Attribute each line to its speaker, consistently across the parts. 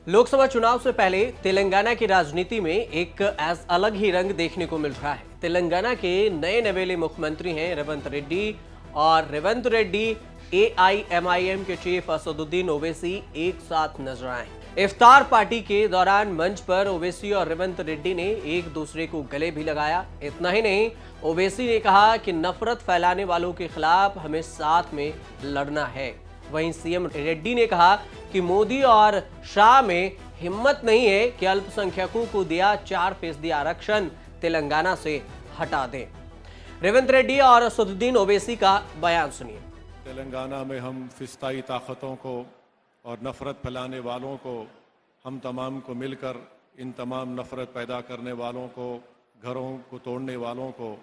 Speaker 1: लोकसभा चुनाव से पहले तेलंगाना की राजनीति में एक अलग ही रंग देखने को मिल रहा है। तेलंगाना के नए नवेले मुख्यमंत्री हैं रेवंत रेड्डी, और रेवंत रेड्डी एआईएमआईएम के चीफ असदुद्दीन ओवैसी एक साथ नजर आए। इफ्तार पार्टी के दौरान मंच पर ओवैसी और रेवंत रेड्डी ने एक दूसरे को गले भी लगाया। इतना ही नहीं, ओवैसी ने कहा कि नफरत फैलाने वालों के खिलाफ हमें साथ में लड़ना है। वहीं सीएम रेड्डी ने कहा कि मोदी और शाह में हिम्मत नहीं है कि अल्पसंख्यकों को दिया 4% आरक्षण तेलंगाना से हटा दें। रेवंत रेड्डी और असदुद्दीन ओवैसी का बयान सुनिए।
Speaker 2: तेलंगाना में हम फिस्ताई ताकतों को और नफरत फैलाने वालों को, हम तमाम को मिलकर इन तमाम नफरत पैदा करने वालों को, घरों को तोड़ने वालों को,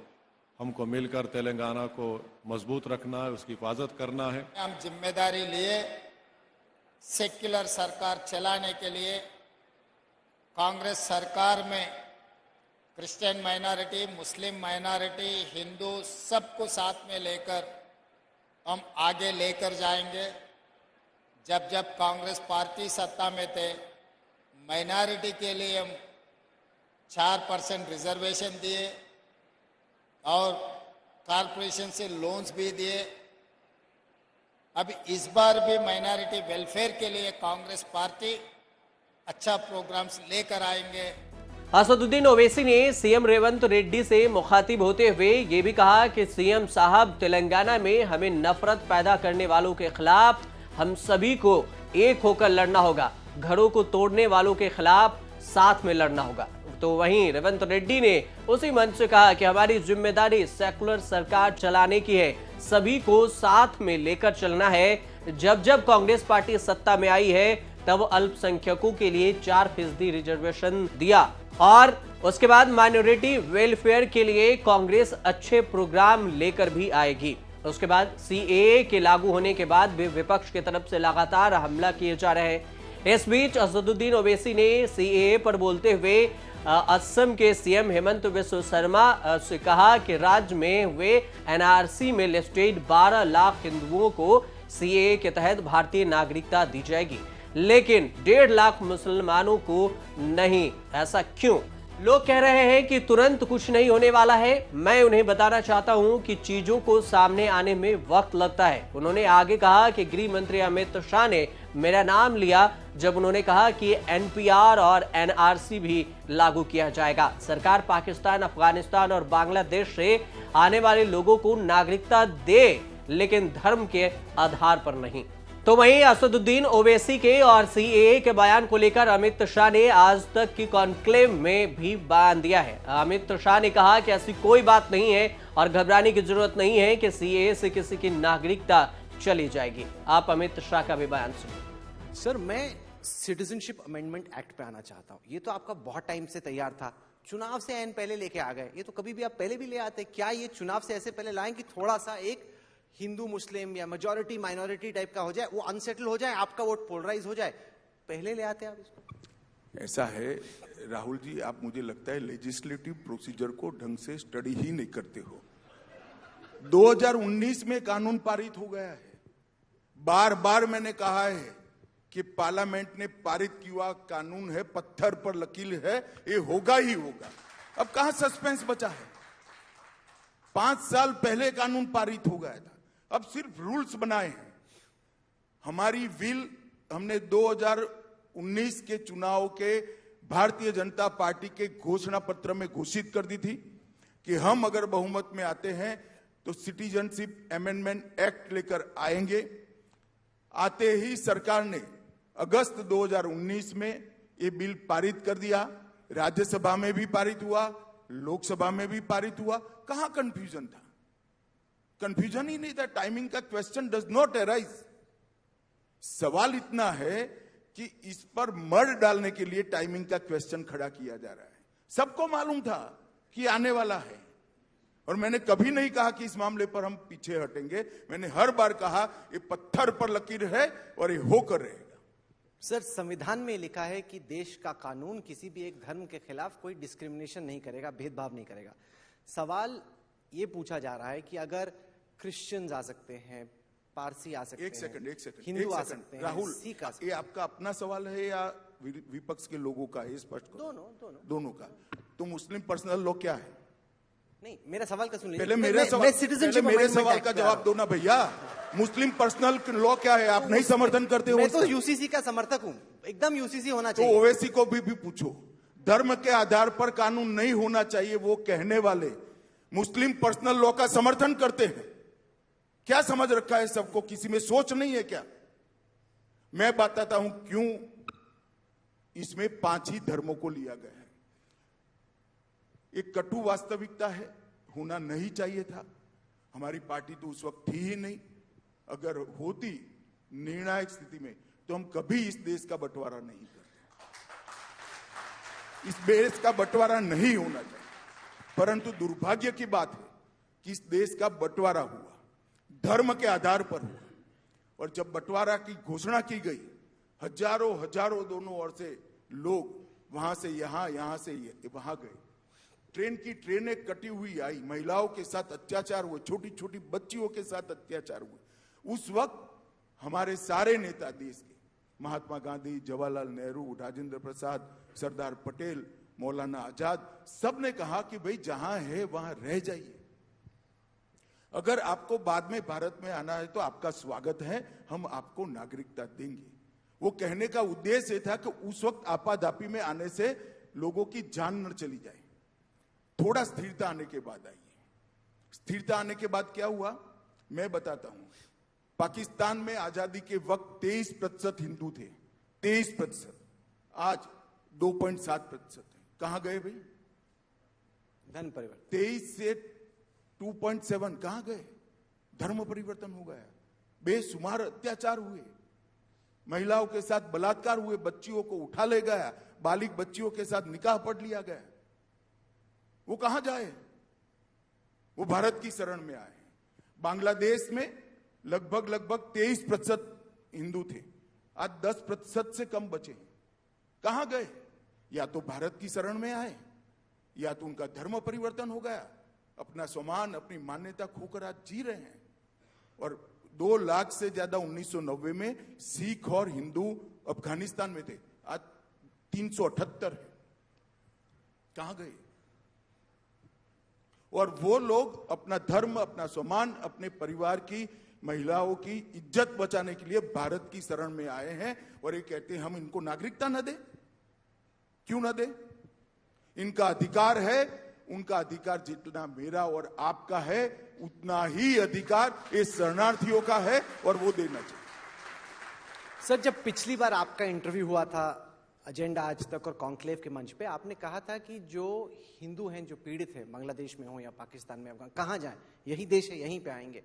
Speaker 2: हमको मिलकर तेलंगाना को मजबूत रखना है, उसकी हिफाजत करना है।
Speaker 3: हम जिम्मेदारी लिए सेक्युलर सरकार चलाने के लिए कांग्रेस सरकार में क्रिश्चियन माइनॉरिटी, मुस्लिम माइनॉरिटी, हिंदू सबको साथ में लेकर हम आगे लेकर जाएंगे। जब जब कांग्रेस पार्टी सत्ता में थे, माइनॉरिटी के लिए हम 4% रिजर्वेशन दिए और कॉरपोरेशन से लोन्स भी दिए। अब इस बार भी माइनॉरिटी वेलफेयर के लिए कांग्रेस पार्टी अच्छा प्रोग्राम्स लेकर आएंगे।
Speaker 1: असदुद्दीन ओवैसी ने सीएम रेवंत रेड्डी से मुखातिब होते हुए ये भी कहा कि सीएम साहब, तेलंगाना में हमें नफरत पैदा करने वालों के खिलाफ हम सभी को एक होकर लड़ना होगा, घरों को तोड़ने वालों के खिलाफ साथ में लड़ना होगा। तो वहीं रेवंत रेड्डी ने उसी मंच से कहा कि हमारी जिम्मेदारी सेकुलर सरकार चलाने की है, सभी को साथ में लेकर चलना है। जब जब कांग्रेस पार्टी सत्ता में आई है तब अल्पसंख्यकों के लिए 4% रिजर्वेशन दिया, और उसके बाद माइनॉरिटी वेलफेयर के लिए कांग्रेस अच्छे प्रोग्राम लेकर भी आएगी। उसके बाद सीएए के लागू होने के बाद भी विपक्ष की तरफ से लगातार हमला किए जा रहे हैं। इस बीच असदुद्दीन ओवैसी ने सीएए पर बोलते हुए असम के सीएम हेमंत बिस्वा शर्मा से कहा कि राज्य में हुए एनआरसी में लिस्टेड 12 लाख हिंदुओं को सीएए के तहत भारतीय नागरिकता दी जाएगी, लेकिन 1.5 लाख मुसलमानों को नहीं। ऐसा क्यों? लोग कह रहे हैं कि तुरंत कुछ नहीं होने वाला है। मैं उन्हें बताना चाहता हूं कि चीजों को सामने आने में वक्त लगता है। उन्होंने आगे कहा कि गृह मंत्री अमित शाह ने मेरा नाम लिया जब उन्होंने कहा कि एनपीआर और एनआरसी भी लागू किया जाएगा। सरकार पाकिस्तान, अफगानिस्तान और बांग्लादेश से आने वाले लोगों को नागरिकता दे, लेकिन धर्म के आधार पर नहीं। तो वहीं असदुद्दीन ओवैसी के और सीएए के बयान को लेकर अमित शाह ने आज तक की कॉन्क्लेव में भी बयान दिया है। अमित शाह ने कहा कि ऐसी कोई बात नहीं है और घबराने की जरूरत नहीं है कि सीएए से किसी की नागरिकता चली जाएगी। आप अमित शाह का भी बयान सुनिए।
Speaker 4: सर, मैं सिटीजनशिप अमेंडमेंट एक्ट पे आना चाहता हूँ। ये तो आपका बहुत टाइम से तैयार था, चुनाव से एन पहले लेके आ गए। ये तो कभी भी आप पहले भी ले आते। क्या ये चुनाव से ऐसे पहले लाएं कि थोड़ा सा एक हिंदू मुस्लिम या मेजॉरिटी माइनॉरिटी टाइप का हो जाए, वो अनसेटल हो जाए, आपका वोट पोलराइज हो जाए, पहले ले आते आप इसको?
Speaker 5: ऐसा है राहुल जी, आप मुझे लगता है लेजिस्लेटिव प्रोसीजर को ढंग से स्टडी ही नहीं करते हो। 2019 में कानून पारित हो गया है। बार बार मैंने कहा है कि पार्लियामेंट ने पारित किया कानून है, पत्थर पर लकीर है, ये होगा ही होगा। अब कहां सस्पेंस बचा है? 5 साल पहले कानून पारित हो गया था, अब सिर्फ रूल्स बनाए हैं। हमारी विल हमने 2019 के चुनाव के भारतीय जनता पार्टी के घोषणा पत्र में घोषित कर दी थी कि हम अगर बहुमत में आते हैं तो सिटीजनशिप अमेंडमेंट एक्ट लेकर आएंगे। आते ही सरकार ने अगस्त 2019 में ये बिल पारित कर दिया। राज्यसभा में भी पारित हुआ, लोकसभा में भी पारित हुआ। कहां कंफ्यूजन था? कंफ्यूजन ही नहीं था। टाइमिंग का क्वेश्चन डज नॉट अराइज। सवाल इतना है कि इस पर मर डालने के लिए टाइमिंग का क्वेश्चन खड़ा किया जा रहा है। सबको मालूम था कि आने वाला है, और मैंने कभी नहीं कहा कि इस मामले पर हम पीछे हटेंगे। मैंने हर बार कहा ये पत्थर पर लकीर है और ये होकर रहेगा।
Speaker 4: सर, संविधान में लिखा है कि देश का कानून किसी भी एक धर्म के खिलाफ कोई डिस्क्रिमिनेशन नहीं करेगा, भेदभाव नहीं करेगा। सवाल ये पूछा जा रहा है कि अगर क्रिश्चियंस आ सकते हैं, पारसी आ सकते हैं,
Speaker 5: एक सेकंड
Speaker 4: हिंदू आ सकते हैं,
Speaker 5: राहुल,
Speaker 4: सिख आ सकते
Speaker 5: ये आपका अपना सवाल है या विपक्ष के लोगों का है, स्पष्ट करो।
Speaker 4: दोनों
Speaker 5: का। तो मुस्लिम पर्सनल लॉ क्या है?
Speaker 4: नहीं, मेरा सवाल का सुन लीजिए।
Speaker 5: पहले मेरे सवाल का जवाब दो ना भैया। मुस्लिम पर्सनल लॉ क्या है? आप नहीं समर्थन करते हो?
Speaker 4: मैं तो यूसीसी का समर्थक हूं, एकदम यूसीसी होना
Speaker 5: तो
Speaker 4: चाहिए।
Speaker 5: ओवैसी को भी पूछो, धर्म के आधार पर कानून नहीं होना चाहिए, वो कहने वाले मुस्लिम पर्सनल लॉ का समर्थन करते हैं। क्या समझ रखा है सबको? किसी में सोच नहीं है क्या? मैं बताता हूं क्यों इसमें 5 ही धर्मों को लिया गया है। एक कटु वास्तविकता है, होना नहीं चाहिए था। हमारी पार्टी तो उस वक्त थी ही नहीं। अगर होती निर्णायक स्थिति में तो हम कभी इस देश का बंटवारा नहीं करते। इस देश का बंटवारा नहीं होना चाहिए। परंतु दुर्भाग्य की बात है कि इस देश का बंटवारा हुआ, धर्म के आधार पर हुआ। और जब बंटवारा की घोषणा की गई, हजारों दोनों ओर से लोग वहां से यहां से वहां गए। ट्रेन की ट्रेनें कटी हुई आई, महिलाओं के साथ अत्याचार हुए, छोटी छोटी बच्चियों के साथ अत्याचार हुए। उस वक्त हमारे सारे नेता देश के, महात्मा गांधी, जवाहरलाल नेहरू, राजेंद्र प्रसाद, सरदार पटेल, मौलाना आजाद, सब ने कहा कि भाई जहां है वहां रह जाइए। अगर आपको बाद में भारत में आना है तो आपका स्वागत है, हम आपको नागरिकता देंगे। वो कहने का उद्देश्य था कि उस वक्त आपाधापी में आने से लोगों की जान न चली जाए। थोड़ा स्थिरता आने के बाद आई। स्थिरता आने के बाद क्या हुआ मैं बताता हूं। पाकिस्तान में आजादी के वक्त 23% हिंदू थे, 23%। आज 2.7% है। कहां गए भाई?
Speaker 4: धर्म परिवर्तन।
Speaker 5: 23 से 2.7 कहां गए? धर्म परिवर्तन हो गया। बेशुमार अत्याचार हुए, महिलाओं के साथ बलात्कार हुए, बच्चियों को उठा ले गया, बालिग बच्चियों के साथ निकाह पढ़ लिया गया। वो कहां जाए? वो भारत की शरण में आए। बांग्लादेश में लगभग 23% हिंदू थे, आज 10% से कम बचे। कहां गए? या तो भारत की शरण में आए, या तो उनका धर्म परिवर्तन हो गया, अपना सम्मान, अपनी मान्यता खोकर आज जी रहे हैं। और 2 लाख से ज्यादा 1990 में सिख और हिंदू अफगानिस्तान में थे, आज 378 है। कहां गए? और वो लोग अपना धर्म, अपना सम्मान, अपने परिवार की महिलाओं की इज्जत बचाने के लिए भारत की शरण में आए हैं। और ये कहते हैं हम इनको नागरिकता न दें। क्यों न दें? इनका अधिकार है। उनका अधिकार जितना मेरा और आपका है उतना ही अधिकार इस शरणार्थियों का है, और वो देना चाहिए।
Speaker 4: सर, जब पिछली बार आपका इंटरव्यू हुआ था एजेंडा आज तक और कॉन्क्लेव के मंच पे, आपने कहा था कि जो हिंदू हैं, जो पीड़ित हैं, बांग्लादेश में हो या पाकिस्तान में, अफगान, कहां जाएं, यही देश है, यहीं पे आएंगे।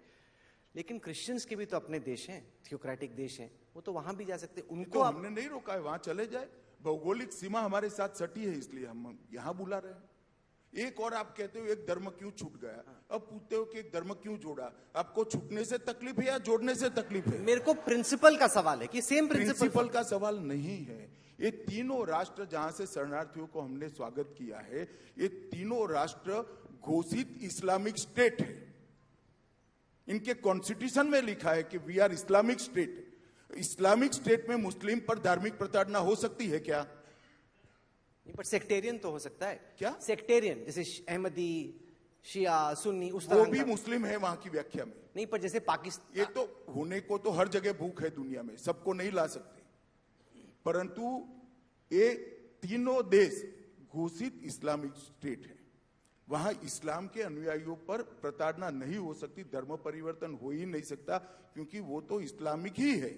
Speaker 4: लेकिन क्रिश्चियंस के भी तो अपने देश हैं, थियोक्रेटिक देश हैं, वो तो वहां भी जा सकते। उनको
Speaker 5: तो हमने नहीं रोका है, वहां चले जाए। भौगोलिक सीमा हमारे साथ सटी है, इसलिए हम यहां बुला रहे हैं। एक और आप कहते हो एक धर्म क्यों छूट गया, अब पूछते हो कि एक धर्म क्यों जोड़ा। आपको छूटने से तकलीफ है या जोड़ने से तकलीफ है?
Speaker 4: मेरे को प्रिंसिपल का सवाल है कि सेम
Speaker 5: प्रिंसिपल का सवाल नहीं है। ये तीनों राष्ट्र जहां से शरणार्थियों को हमने स्वागत किया है, ये तीनों राष्ट्र घोषित इस्लामिक स्टेट है। इनके कॉन्स्टिट्यूशन में लिखा है कि we are Islamic state. Islamic state में मुस्लिम पर धार्मिक प्रताड़ना हो सकती है क्या?
Speaker 4: पर सेक्टेरियन तो हो सकता है।
Speaker 5: क्या
Speaker 4: सेक्टेरियन? जैसे अहमदी, शिया, सुन्नी, उस
Speaker 5: वो भी मुस्लिम है वहां की व्याख्या में।
Speaker 4: नहीं, पर जैसे पाकिस्तान,
Speaker 5: ये तो होने को तो हर जगह भूख है दुनिया में, सबको नहीं ला सकते। परंतु ये तीनों देश घोषित इस्लामिक स्टेट है। वहां इस्लाम के अनुयायियों पर प्रताड़ना नहीं हो सकती, धर्म परिवर्तन हो ही नहीं सकता, क्योंकि वो तो इस्लामिक ही है।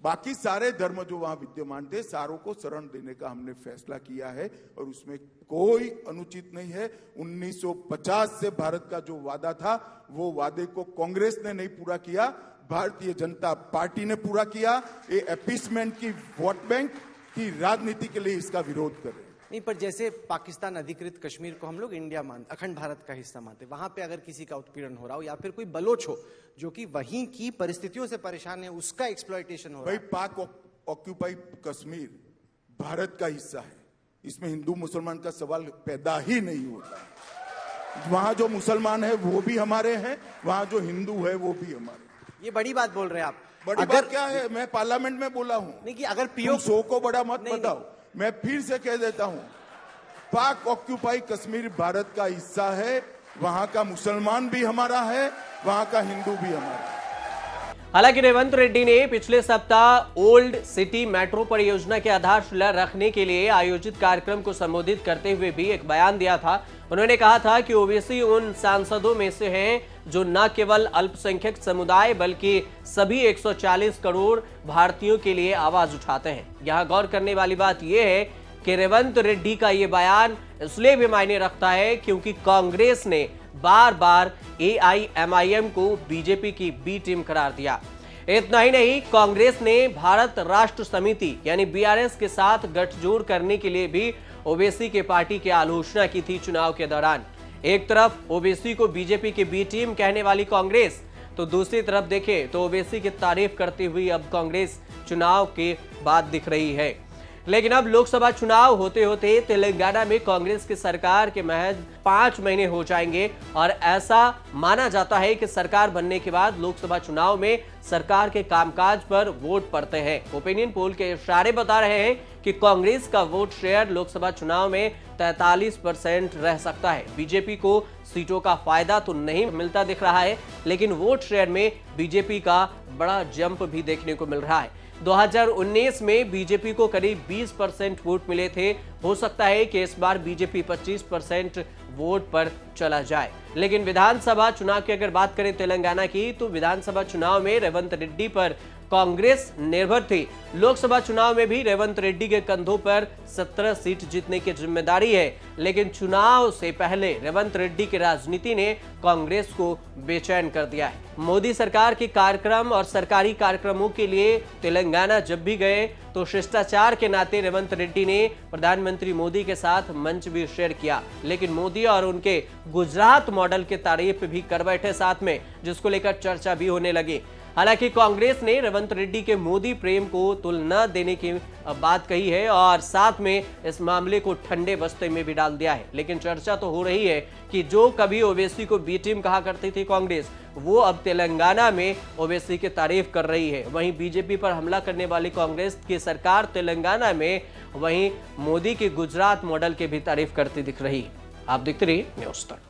Speaker 5: बाकी सारे धर्म जो वहां विद्यमान थे, सारों को शरण देने का हमने फैसला किया है, और उसमें कोई अनुचित नहीं है। 1950 से भारत का जो वादा था, वो वादे को कांग्रेस ने नहीं पूरा किया, भारतीय जनता पार्टी ने पूरा किया। ये अपीसमेंट की, वोट बैंक की राजनीति के लिए इसका विरोध कर रहे हैं।
Speaker 4: नहीं, पर जैसे पाकिस्तान अधिकृत कश्मीर को हम लोग इंडिया मानते, अखंड भारत का हिस्सा मानते, वहां पे अगर किसी का उत्पीड़न हो रहा हो, या फिर कोई बलोच हो जो कि वहीं की परिस्थितियों से परेशान है, उसका एक्सप्लॉयटेशन हो रहा है।
Speaker 5: भाई, पाक ऑक्यूपाई कश्मीर भारत का हिस्सा है, इसमें हिंदू मुसलमान का सवाल पैदा ही नहीं होता। वहां जो मुसलमान है वो भी हमारे हैं, वहां जो हिंदू है वो भी हमारे।
Speaker 4: ये बड़ी बात बोल रहे हैं आप।
Speaker 5: बड़ी
Speaker 4: अगर
Speaker 5: बात क्या है, मैं पार्लियामेंट में बोला हूं।
Speaker 4: नहीं कि अगर
Speaker 5: तुम
Speaker 4: पीओ
Speaker 5: शो को बड़ा मत
Speaker 4: नहीं,
Speaker 5: बताओ। मैं फिर से कह देता हूं, पाक ऑक्यूपाई कश्मीर भारत का हिस्सा है, वहां का मुसलमान भी हमारा है, वहां का हिंदू भी हमारा है।
Speaker 1: हालांकि रेवंत रेड्डी ने पिछले सप्ताह ओल्ड सिटी मेट्रो परियोजना की आधारशिला रखने के लिए आयोजित कार्यक्रम को संबोधित करते हुए भी एक बयान दिया था। उन्होंने कहा था कि ओबीसी उन सांसदों में से हैं जो न केवल अल्पसंख्यक समुदाय बल्कि सभी 140 करोड़ भारतीयों के लिए आवाज उठाते हैं। यहां गौर करने वाली बात यह है कि रेवंत रेड्डी का यह बयान इसलिए भी मायने रखता है क्योंकि कांग्रेस ने बार बार एआईएमआईएम को बीजेपी की बी टीम करार दिया। इतना ही नहीं, कांग्रेस ने भारत राष्ट्र समिति यानी बीआरएस के साथ गठजोड़ करने के लिए भी ओबीसी के पार्टी की आलोचना की थी चुनाव के दौरान। एक तरफ ओबीसी को बीजेपी की बी टीम कहने वाली कांग्रेस, तो दूसरी तरफ देखें तो ओबीसी की तारीफ करती हुई अब कांग्रेस चुनाव के बाद दिख रही है। लेकिन अब लोकसभा चुनाव होते होते तेलंगाना में कांग्रेस की सरकार के महज 5 महीने हो जाएंगे और ऐसा माना जाता है कि सरकार बनने के बाद लोकसभा चुनाव में सरकार के कामकाज पर वोट पड़ते हैं। ओपिनियन पोल के इशारे बता रहे हैं कि कांग्रेस का वोट शेयर लोकसभा चुनाव में 43% रह सकता है। बीजेपी को सीटों का फायदा तो नहीं मिलता दिख रहा है, लेकिन वोट शेयर में बीजेपी का बड़ा जंप भी देखने को मिल रहा है। 2019 में बीजेपी को करीब 20% वोट मिले थे। हो सकता है कि इस बार बीजेपी 25% वोट पर चला जाए। लेकिन विधानसभा चुनाव की अगर बात करें तेलंगाना की, तो विधानसभा चुनाव में रेवंत रेड्डी पर कांग्रेस निर्भर थी। लोकसभा चुनाव में भी रेवंत रेड्डी के कंधों पर 17 सीट जीतने की जिम्मेदारी है, लेकिन चुनाव से पहले रेवंत रेड्डी की राजनीति ने कांग्रेस को बेचैन कर दिया है। मोदी सरकार के कार्यक्रम और सरकारी कार्यक्रमों के लिए तेलंगाना जब भी गए तो शिष्टाचार के नाते रेवंत रेड्डी ने प्रधानमंत्री मोदी के साथ मंच भी शेयर किया, लेकिन मोदी और उनके गुजरात मॉडल के तारीफ भी कर बैठे साथ में, जिसको लेकर चर्चा भी होने लगी। हालांकि कांग्रेस ने रेवंत रेड्डी के मोदी प्रेम को तुल न देने की बात कही है और साथ में इस मामले को ठंडे बस्ते में भी डाल दिया है। लेकिन चर्चा तो हो रही है कि जो कभी ओवैसी को बी टीम कहा करती थी कांग्रेस, वो अब तेलंगाना में ओवैसी की तारीफ कर रही है। वहीं बीजेपी पर हमला करने वाली कांग्रेस की सरकार तेलंगाना में वहीं मोदी के गुजरात मॉडल की भी तारीफ करती दिख रही है। आप देखते रहिए न्यूज़ तक।